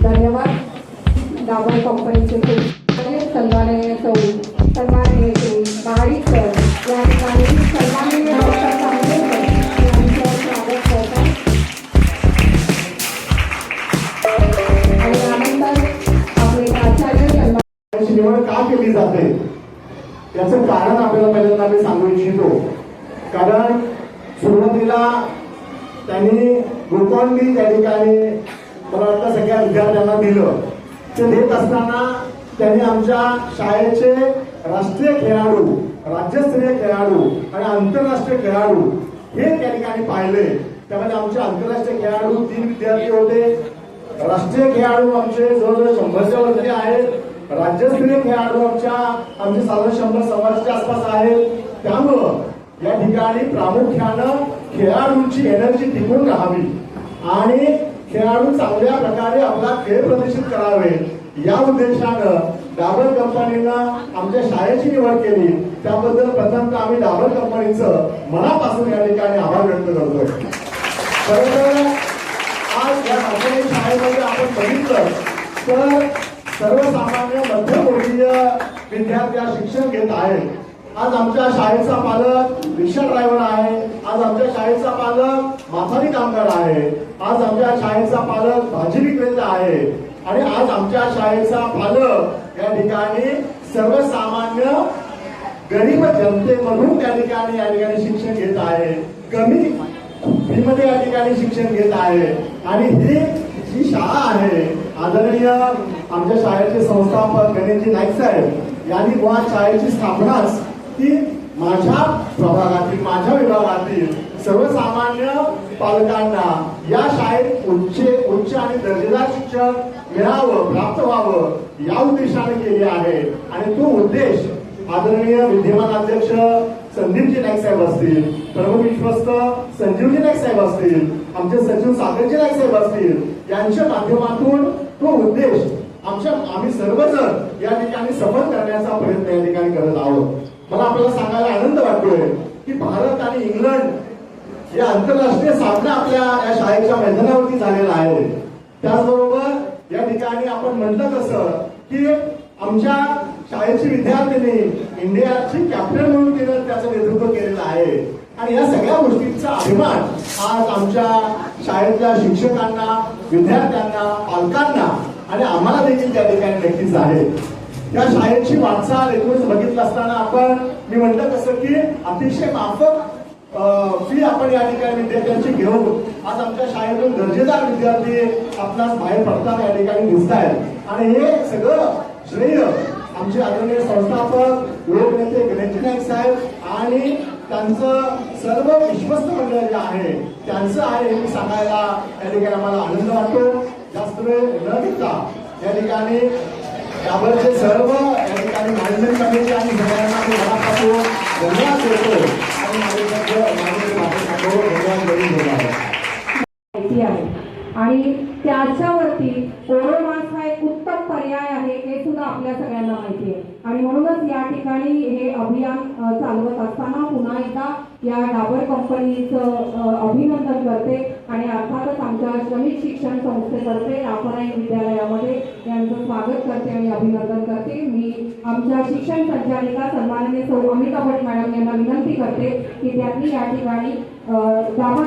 धन्यवाद. डाबर कंपनीचे सन्माननीय सौ सन्माननीय श्री महाडिक सर या ठिकाणी सन्माननीय डॉक्टर तांबेकर यांचं स्वागत करतात. आणि त्यानंतर आपले आचार्य निवड का केली जाते याचं कारण आपल्याला पहिल्यांदा मी सांगू इच्छितो. कारण सुरुवातीला त्यांनी ग्लुकॉन-डी त्या ठिकाणी मला वाटतं सगळ्या विद्यार्थ्यांना दिलं. ते देत असताना त्यांनी आमच्या शाळेचे राष्ट्रीय खेळाडू, राज्यस्तरीय खेळाडू आणि आंतरराष्ट्रीय खेळाडू हे त्या ठिकाणी पाहिले. त्यामध्ये आमचे आंतरराष्ट्रीय खेळाडू 3 विद्यार्थी होते. राष्ट्रीय खेळाडू आमचे जवळजवळ 100च्या वरती आहेत. राज्यस्तरीय खेळाडू आमचे साधारण 100-125च्या आसपास आहेत. त्यामुळं या ठिकाणी प्रामुख्यानं खेळाडूंची एनर्जी टिकून राहावी आणि खेळाडू चांगल्या प्रकारे आपला खेळ प्रदर्शित करावे या उद्देशानं डाबर कंपनीनं आमच्या शाळेची निवड केली. त्याबद्दल प्रथमतः आम्ही डाबर कंपनीचं मनापासून या ठिकाणी आभार व्यक्त करतोय. खरं तर आज या माध्यमिक शाळेमध्ये आपण बघितलं तर सर्वसामान्य मध्यमवर्गीय विद्यार्थी शिक्षण घेत आहेत. आज आमच्या शाळेचा पालक रिक्षा ड्रायव्हर आहे. आज आमच्या शाळेचा पालक माथाडी कामगार आहे. आज आमच्या शाळेचा पालक भाजी विक्रेता आहे. आणि आज आमच्या शाळेचा पालक या ठिकाणी सर्वसामान्य गरीब जनतेमधून त्या ठिकाणी शिक्षण घेत आहे. कमी फीमध्ये या ठिकाणी शिक्षण घेत आहे. आणि ही जी शाळा आहे, आदरणीय आमच्या शाळेचे संस्थापक गणेशजी नाईक साहेब यांनी मुळात शाळेची स्थापनाच ती माझ्या प्रभागातील, माझ्या विभागातील सर्वसामान्य पालकांना या शाळेत उच्च आणि दर्जेदार शिक्षण मिळावं, प्राप्त व्हावं या उद्देशाने केली आहे. आणि तो उद्देश आदरणीय विद्यमान अध्यक्ष संदीपजी नाईक साहेब असतील, प्रमुख विश्वस्त संजीवजी नाईक साहेब असतील, आमचे सचिव सागरजी नाईक साहेब असतील यांच्या माध्यमातून तो उद्देश आम्ही सर्वजण या ठिकाणी सफल करण्याचा प्रयत्न या ठिकाणी करत आहोत. मला आपल्याला सांगायला आनंद वाटतोय की भारत आणि इंग्लंड या आंतरराष्ट्रीय सामना आपल्या या शाळेच्या मैदानावरती झालेला आहे. त्याचबरोबर या ठिकाणी आपण म्हटलं तसं की आमच्या शाळेची विद्यार्थिनी इंडियाची कॅप्टन म्हणून तिनं त्याचं नेतृत्व केलेलं आहे. आणि या सगळ्या गोष्टींचा अभिमान आज आमच्या शाळेतल्या शिक्षकांना, विद्यार्थ्यांना, पालकांना आणि आम्हाला देखील त्या ठिकाणी नक्कीच आहे. या शाळेची वाटचाल एकूणच बघितलं असताना मी म्हटलं तसं की अतिशय माफक फी आपण या ठिकाणी विद्यार्थ्यांची घेऊन आज आमच्या शाळेतून दर्जेदार विद्यार्थी आपणास बाहेर पडताना या ठिकाणी दिसत आहेत. आणि हे सगळं श्रेय आमचे आदरणीय संस्थापक लोकनेते गणेशजी नाईक साहेब आणि त्यांचं सर्व विश्वस्त मंडळ जे आहे त्यांचं आहे हे सांगायला या ठिकाणी आम्हाला आनंद वाटतो. जास्त वेळ न घेता या ठिकाणी डाबरचे सर्व या ठिकाणी मॅनेजमेंट कमिटी आणि सगळ्यांना मी मनापासून धन्यवाद देतो आणि माहिती आहे. आणि त्याच्यावरती ओरोमास हा एक उत्तम पर्याय आहे हे सुद्धा आपल्या सगळ्यांना माहिती आहे. आणि म्हणूनच या ठिकाणी हे अभियान चालवत असताना पुन्हा एकदा या डाबर कंपनीचं अभिनंदन करते. आणि अर्थातच आमच्या श्रमिक शिक्षण संस्थेतर्फे राफराई विद्यालयामध्ये यांचं स्वागत करते आणि अभिनंदन करते. मी आमच्या शिक्षण संचालिका सन्माननीय सौ अमिता भट मॅडम यांना विनंती करते की त्यांनी या ठिकाणी डाबर